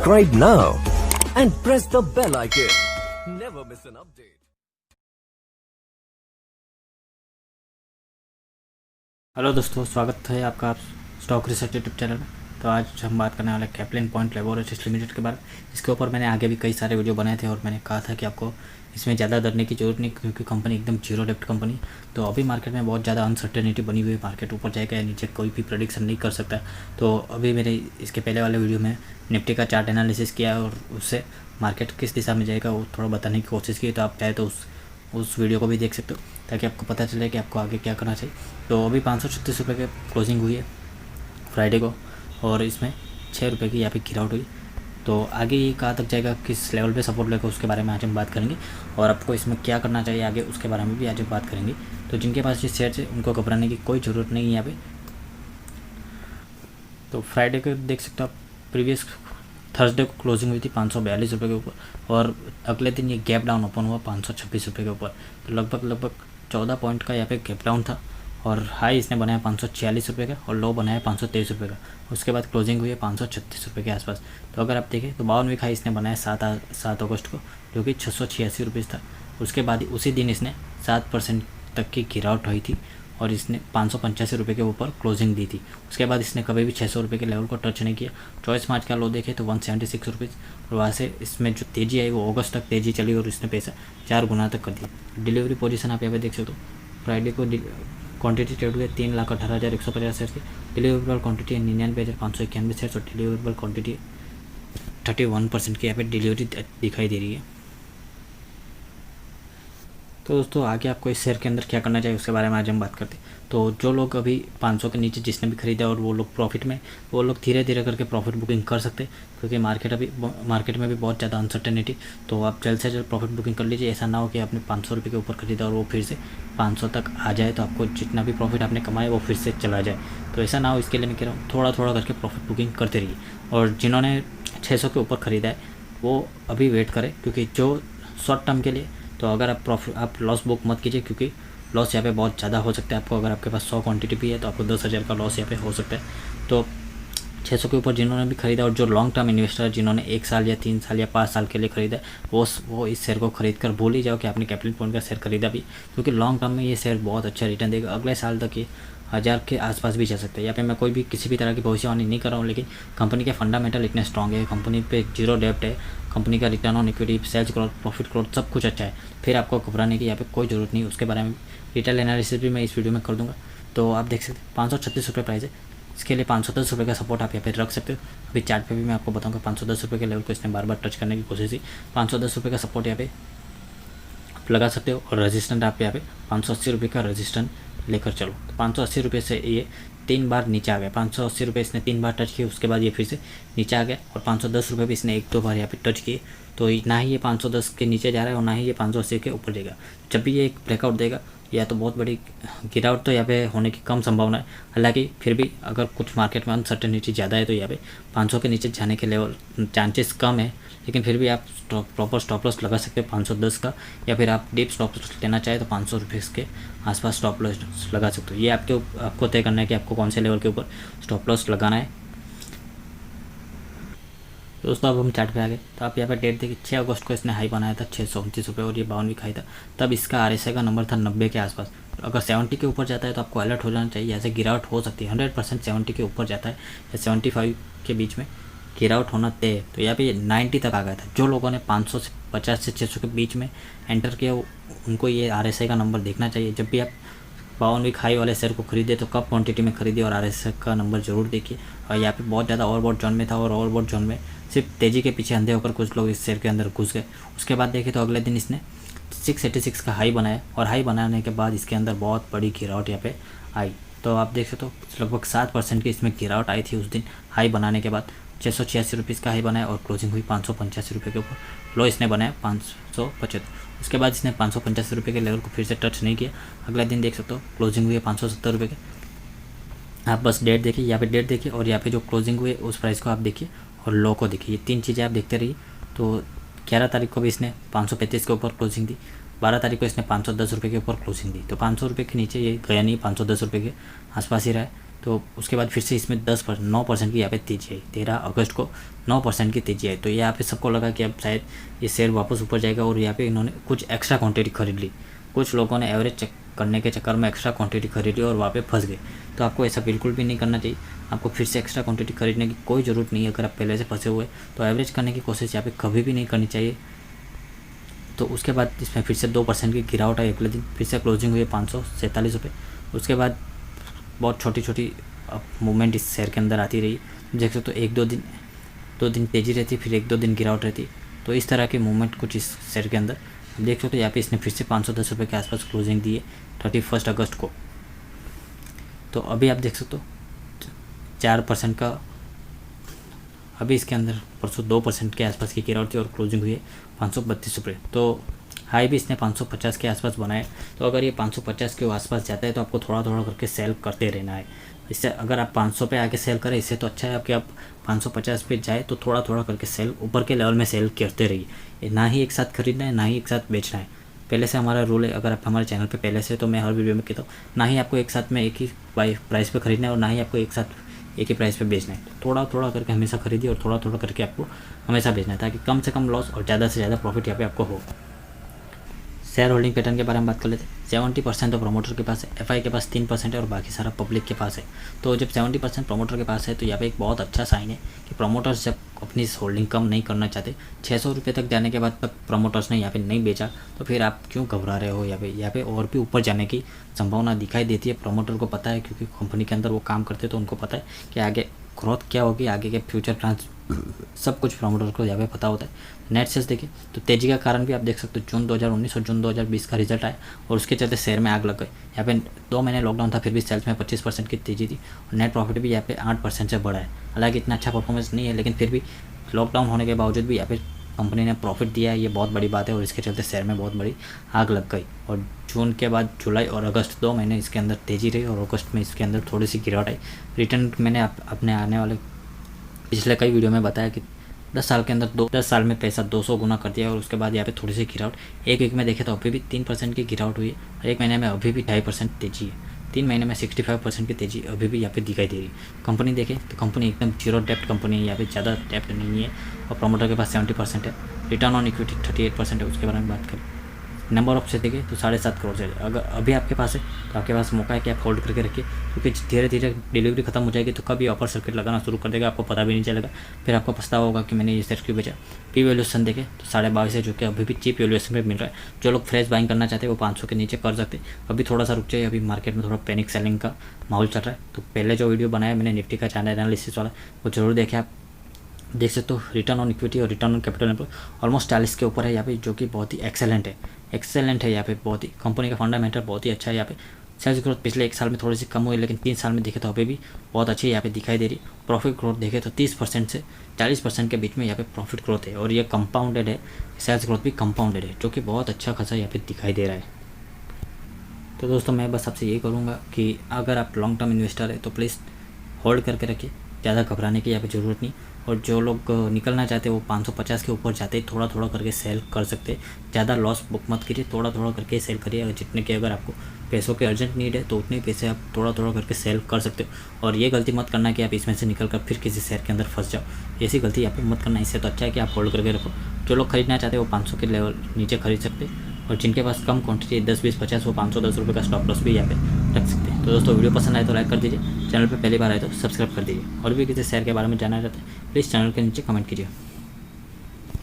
Subscribe now and press the bell icon. Never miss an update. Hello दोस्तों, स्वागत है आपका स्टॉक रिसर्च यूट्यूब चैनल में। तो आज हम बात करने वाले कैप्लिन पॉइंट लेबोरेटरीज लिमिटेड के बारे में। इसके ऊपर मैंने आगे भी कई सारे वीडियो बनाए थे और मैंने कहा था कि आपको इसमें ज़्यादा डरने की जरूरत नहीं, क्योंकि कंपनी एकदम जीरो डेप्ट कंपनी। तो अभी मार्केट में बहुत ज़्यादा अनसर्टेनिटी बनी हुई है, मार्केट ऊपर जाएगा या नीचे कोई भी प्रेडिक्शन नहीं कर सकता। तो अभी मेरे इसके पहले वाले वीडियो में निफ्टी का चार्ट एनालिसिस किया और उससे मार्केट किस दिशा में जाएगा वो थोड़ा बताने की कोशिश की। तो आप चाहे तो उस वीडियो को भी देख सकते हो, ताकि आपको पता चले कि आपको आगे क्या करना चाहिए। तो अभी 536 रुपये की क्लोजिंग हुई है फ्राइडे को, और इसमें 6 रुपये की यहाँ पे गिरावट हुई। तो आगे ये कहाँ तक जाएगा, किस लेवल पे सपोर्ट लेगा, उसके बारे में आज हम बात करेंगे। और आपको इसमें क्या करना चाहिए आगे, उसके बारे में भी आज हम बात करेंगे। तो जिनके पास ये शेयर है उनको घबराने की कोई ज़रूरत नहीं है यहाँ पे। तो फ्राइडे को देख सकते हो आप, प्रीवियस थर्सडे को क्लोजिंग हुई थी 542 रुपये के ऊपर, और अगले दिन ये गैप डाउन ओपन हुआ 526 रुपये के ऊपर। तो लगभग 14 पॉइंट का यहाँ पे गैप डाउन था, और हाई इसने बनाया 546 रुपये का और लो बनाया 523 रुपये का। उसके बाद क्लोजिंग हुई है 536 रुपये के आसपास। तो अगर आप देखें तो 52वीं हाई इसने बनाया 7 अगस्त को, जो कि 686 रुपये था। उसके बाद उसी दिन इसने 7% तक की गिरावट हुई थी और इसने 585 रुपये के ऊपर क्लोजिंग दी थी। उसके बाद इसने कभी भी 600 रुपये के लेवल को टच नहीं किया। 24 मार्च का लो देखे तो 176 रुपीज़, और वहाँ से इसमें जो तेज़ी आई वो अगस्त तक तेज़ी चली और इसने पैसा 4 गुना तक कर दिया। डिलीवरी पोजीशन आप यहाँ पे देख सकते हो। फ्राइडे को क्वांटिटी ट्रेड हुए 3,18,150 शेयर की। डिलीवरेबल क्वांटिटी 99,591 शेयर और डिलीवरेबल क्वांटिटी 31% की यहाँ पे डिलीवरी दिखाई दे रही है। तो दोस्तों आगे आपको इस शेयर के अंदर क्या करना चाहिए उसके बारे में आज हम बात करते हैं। तो जो लोग अभी 500 के नीचे जिसने भी खरीदा और वो लोग प्रॉफिट में, वो लोग धीरे धीरे करके प्रॉफिट बुकिंग कर सकते हैं, क्योंकि मार्केट में भी बहुत ज़्यादा अनसर्टेनिटी। तो आप जल्द से जल्द प्रॉफिट बुकिंग कर लीजिए। ऐसा ना हो कि आपने 500 रुपये के ऊपर खरीदा और वो फिर से 500 तक आ जाए, तो आपको जितना भी प्रॉफिट आपने कमाया वो फिर से चला जाए। तो ऐसा ना हो, इसके लिए मैं कह रहा हूँ थोड़ा थोड़ा करके प्रॉफिट बुकिंग करते रहिए। और जिन्होंने 600 के ऊपर ख़रीदा है वो अभी वेट करें, क्योंकि जो शॉर्ट टर्म के लिए, तो अगर आप लॉस बुक मत कीजिए, क्योंकि लॉस यहाँ पे बहुत ज़्यादा हो सकता है आपको। अगर आपके पास 100 क्वांटिटी भी है तो आपको 10,000 का लॉस यहाँ पे हो सकता है। तो 600 के ऊपर जिन्होंने भी खरीदा, और जो लॉन्ग टर्म इन्वेस्टर जिन्होंने 1 साल या 3 साल या 5 साल के लिए खरीदा है, वो इस शेयर को खरीद कर भूल ही जाओ कि आपने कैप्लिन पॉइंट का शेयर खरीदा भी, क्योंकि लॉन्ग टर्म में ये शेयर बहुत अच्छा रिटर्न देगा। अगले साल तक ये 1000 के आसपास भी जा सकता है। यहाँ पे मैं कोई भी किसी भी तरह की भविष्यवाणी नहीं कर रहा हूँ, लेकिन कंपनी के फंडामेंटल इतने स्ट्रॉन्ग है, कंपनी पे जीरो डेब्ट है, कंपनी का return on equity, sales growth, profit growth सब कुछ अच्छा है। फिर आपको घबराने की यहाँ पे कोई ज़रूरत नहीं। उसके बारे में डिटेल एनालिसिस भी मैं इस वीडियो में कर दूँगा। तो आप देख सकते हैं 536 रुपये प्राइस है। इसके लिए 510 रुपये का सपोर्ट आप यहाँ पे रख सकते हो। अभी चार्ट पे भी मैं आपको बताऊँगा 510 रुपये के लेवल को इसने बार बार टच करने की कोशिश की। 510 रुपये का सपोर्ट यहाँ पे लगा सकते हो, और रजिस्टेंट आप यहाँ पे 580 रुपये का रजिस्टेंट लेकर चलो। तो 580 रुपये से ये 3 बार नीचे आ गया। 580 रुपये इसने 3 बार टच किए, उसके बाद ये फिर से नीचे आ गया, और 510 रुपये भी इसने 1-2 बार यहाँ पे टच किए। तो ना ही ये 510 के नीचे जा रहा है और ना ही ये 580 के ऊपर जाएगा। जब भी ये एक ब्रेकआउट देगा, या तो बहुत बड़ी गिरावट तो यहाँ पे होने की कम संभावना है। हालांकि फिर भी अगर कुछ मार्केट में अनसर्टेनिटी ज़्यादा है तो यहाँ पे 500 के नीचे जाने के लेवल चांसेस कम है, लेकिन फिर भी आप प्रॉपर स्टॉप लॉस लगा सकते हो 510 का, या फिर आप डीप स्टॉप लॉस लेना चाहे तो 500 रुपये के आसपास स्टॉप लॉस लगा सकते हो। ये आपको तय करना है कि आपको कौन से लेवल के ऊपर स्टॉप लॉस लगाना है। दोस्तों अब हम चार्ट पे आ गए। तो आप यहाँ पे डेट देखिए, 6 अगस्त को इसने हाई बनाया था 629 रुपये, और ये 52वीं हाई था। तब इसका RSI का नंबर था 90 के आसपास। अगर 70 के ऊपर जाता है तो आपको अलर्ट हो जाना चाहिए, ऐसे गिरावट हो सकती है। 100% 70 के ऊपर जाता है या 75 के बीच में गिरावट होना तय है। तो यहाँ पे 90 तक आ गया था। जो लोगों ने 550 से 600 के बीच में एंटर किया उनको ये RSI का नंबर देखना चाहिए। जब भी आप 52वीं हाई वाले शेयर को खरीदे तो कब क्वांटिटी में खरीदे और RSI का नंबर जरूर देखिए। और यहाँ पे बहुत ज़्यादा ओवरबॉट जोन में था, और ओवरबॉट जोन में सिर्फ तेज़ी के पीछे अंधे होकर कुछ लोग इस शेयर के अंदर घुस गए। उसके बाद देखें तो अगले दिन इसने 686 का हाई बनाया, और हाई बनाने के बाद इसके अंदर बहुत बड़ी गिरावट यहाँ पे आई। तो आप देख सकते हो लगभग 7% की इसमें गिरावट आई थी उस दिन हाई बनाने के बाद। 686 रुपीज़ का हाई बनाया और क्लोजिंग हुई 585 रुपये के ऊपर। लो इसने बनाया 575। उसके बाद इसने 585 रुपये के लेवल को फिर से टच नहीं किया। अगला दिन देख सकते हो क्लोजिंग हुई है 570 रुपये के। आप बस डेट देखिए, यहाँ पे डेट देखिए, और यहाँ पे जो क्लोजिंग हुई उस प्राइस को आप देखिए और लो को देखिए। ये 3 चीज़ें आप देखते रहिए। तो 11 तारीख को भी इसने 535 के ऊपर क्लोजिंग दी, 12 तारीख को इसने 510 रुपये के ऊपर क्लोजिंग दी। तो 500 रुपये के नीचे ये गया नहीं, 510 रुपये के आसपास ही रहा है। तो उसके बाद फिर से इसमें 9% की यहाँ पे तेजी आई। 13 अगस्त को 9% की तेजी आई। तो यहाँ पे सबको लगा कि अब शायद ये शेयर वापस ऊपर जाएगा और यहाँ पे इन्होंने कुछ एक्स्ट्रा क्वांटिटी खरीद ली। कुछ लोगों ने एवरेज चेक करने के चक्कर में एक्स्ट्रा क्वांटिटी खरीद ली और वहाँ पे फंस गए। तो आपको ऐसा बिल्कुल भी नहीं करना चाहिए। आपको फिर से एक्स्ट्रा क्वांटिटी खरीदने की कोई ज़रूरत नहीं है। अगर आप पहले से फंसे हुए तो एवरेज करने की कोशिश यहाँ पे कभी भी नहीं करनी चाहिए। तो उसके बाद इसमें फिर से 2% की गिरावट आई। अगले दिन फिर से क्लोजिंग हुई 547 रुपये। उसके बाद बहुत छोटी छोटी मूवमेंट इस शेयर के अंदर आती रही। देख सकते तो 2 दिन तेज़ी रहती, फिर 1-2 दिन गिरावट रहती। तो इस तरह की मूवमेंट कुछ इस शेयर के अंदर देख सकते हो। यहाँ पे इसने फिर से 510 रुपये के आसपास क्लोजिंग दी है 31 अगस्त को। तो अभी आप देख सकते हो 4% का, अभी इसके अंदर परसों 2% के आसपास की गिरावट थी और क्लोजिंग हुई है 532 रुपये। तो हाई भी इसने 550 के आसपास बनाया। तो अगर ये 550 के आसपास जाता है तो आपको थोड़ा थोड़ा करके सेल करते रहना है। इससे अगर आप 500 पे आके सेल करें इससे तो अच्छा है आपके, आप 550 पे जाए तो थोड़ा थोड़ा करके सेल ऊपर के लेवल में सेल करते रहिए। ना ही एक साथ खरीदना है, ना ही एक साथ बेचना है। पहले से हमारा रूल है, अगर आप हमारे चैनल पे पहले से, तो मैं हर वीडियो में कहता हूँ ना ही आपको एक साथ में एक ही प्राइस पे खरीदना है और ना ही आपको एक साथ एक ही प्राइस पे बेचना है। थोड़ा थोड़ा करके हमेशा खरीदिए और थोड़ा थोड़ा करके आपको हमेशा बेचना है, ताकि कम से कम लॉस और ज़्यादा से ज़्यादा प्रॉफिट यहाँ पे आपको हो। शेयर होल्डिंग पैटर्न के बारे में बात कर लेते हैं। 70% तो प्रमोटर के पास है, एफआई के पास 3% है और बाकी सारा पब्लिक के पास है। तो जब 70% प्रमोटर के पास है तो यहाँ पे एक बहुत अच्छा साइन है कि प्रमोटर्स जब अपनी होल्डिंग कम नहीं करना चाहते, 600 रुपये तक जाने के बाद तक प्रमोटर्स ने यहाँ पे नहीं बेचा, तो फिर आप क्यों घबरा रहे हो। यहाँ पे और भी ऊपर जाने की संभावना दिखाई देती है। प्रमोटर को पता है, क्योंकि कंपनी के अंदर वो काम करते तो उनको पता है कि आगे ग्रोथ क्या होगी, आगे के फ्यूचर प्लान्स सब कुछ प्रमोटर को यहाँ पे पता होता है। नेट सेल्स देखिए तो तेज़ी का कारण भी आप देख सकते हो, जून 2019 और जून 2020 का रिजल्ट आया और उसके चलते शेयर में आग लग गई। यहाँ पे 2 महीने लॉकडाउन था, फिर भी सेल्स में 25% की तेज़ी थी और नेट प्रॉफिट भी यहाँ पे 8% से बढ़ा है। हालांकि इतना अच्छा परफॉर्मेंस नहीं है, लेकिन फिर भी लॉकडाउन होने के बावजूद भी यहाँ पे कंपनी ने प्रॉफिट दिया है, ये बहुत बड़ी बात है और इसके चलते शेयर में बहुत बड़ी आग लग गई। और जून के बाद जुलाई और अगस्त 2 महीने इसके अंदर तेज़ी रही और अगस्त में इसके अंदर थोड़ी सी गिरावट आई। रिटर्न मैंने अपने आने वाले पिछले कई वीडियो में बताया कि 10 साल के अंदर 10 साल में पैसा 200 गुना कर दिया और उसके बाद यहाँ पे थोड़ी सी गिरावट। एक वीक में देखे तो अभी भी 3% की गिरावट हुई है और एक महीने में अभी भी 2.5% तेजी है। 3 महीने में 65% की तेजी अभी भी यहाँ पे दिखाई दे रही है। कंपनी देखें तो कंपनी एकदम जीरो डेप्ट कंपनी है, यहाँ पे ज़्यादा डेप्ट नहीं है और प्रमोटर के पास 70% है। रिटर्न ऑन इक्विटी 38% है। उसके बारे में बात करें, नंबर ऑफ से देखें तो 7.5 करोड़ से अगर अभी आपके पास है तो आपके पास मौका है कि आप होल्ड करके रखिए, क्योंकि धीरे धीरे डिलीवरी खत्म हो जाएगी तो कभी अपर सर्किट लगाना शुरू कर देगा, आपको पता भी नहीं चलेगा। फिर आपको पछतावा होगा कि मैंने ये शेयर क्यों बेचा। पी वैल्यूएशन देखें तो 22.5 है, जो कि अभी भी चीप वैल्यूएशन पे मिल रहा है। जो लोग फ्रेश बाइंग करना चाहते हैं वो 500 के नीचे कर सकते हैं। अभी थोड़ा सा रुक जाए, अभी मार्केट में थोड़ा पैनिक सेलिंग का माहौल चल रहा है। तो पहले जो वीडियो बनाया मैंने निफ्टी का चार्ट एनालिसिस वाला, वो जरूर देखें। आप देख सकते हो रिटर्न ऑन इक्विटी और return on capital employ almost 40 के ऊपर है यहाँ पे, जो कि बहुत ही एक्सेलेंट है यहाँ पे। बहुत ही कंपनी का फंडामेंटल बहुत ही अच्छा है यहाँ पे। सेल्स ग्रोथ पिछले 1 साल में थोड़ी सी कम हुई, लेकिन 3 साल में देखे तो अभी भी बहुत अच्छी यहाँ पे दिखाई दे रही। प्रॉफिट ग्रोथ देखे तो 30% से 40% के बीच में यहाँ पे प्रॉफिट ग्रोथ है और ये कंपाउंडेड है। सेल्स ग्रोथ भी कंपाउंडेड है, जो कि बहुत अच्छा खासा यहाँ पे दिखाई दे रहा है। तो दोस्तों मैं बस आपसे यही करूँगा कि अगर आप लॉन्ग टर्म इन्वेस्टर है तो प्लीज़ होल्ड करके रखिए, ज़्यादा घबराने की यहाँ पे ज़रूरत नहीं। और जो लोग निकलना चाहते हैं वो 550 के ऊपर जाते थोड़ा थोड़ा करके सेल कर सकते हैं। ज़्यादा लॉस बुक मत कीजिए, थोड़ा थोड़ा करके सेल करिए। अगर जितने के अगर आपको पैसों के अर्जेंट नीड है तो उतने पैसे आप थोड़ा थोड़ा करके सेल कर सकते हो। और ये गलती मत करना कि आप इसमें से निकल कर फिर किसी शेयर के अंदर फंस जाओ, ऐसी गलती यहाँ पे मत करना। इससे तो अच्छा है कि आप होल्ड करके रखो। जो लोग खरीदना चाहते हैं वो 500 के लेवल नीचे खरीद सकते हैं और जिनके पास कम क्वांटिटी 10, 20, 50 वो 510 रुपये का स्टॉप लॉस भी यहाँ पे रख सकते हैं। तो दोस्तों वीडियो पसंद आए तो लाइक कर दीजिए, चैनल पे पहली बार आए तो सब्सक्राइब कर दीजिए और भी किसी शेयर के बारे में जानना चाहते हैं प्लीज़ चैनल के नीचे कमेंट कीजिए।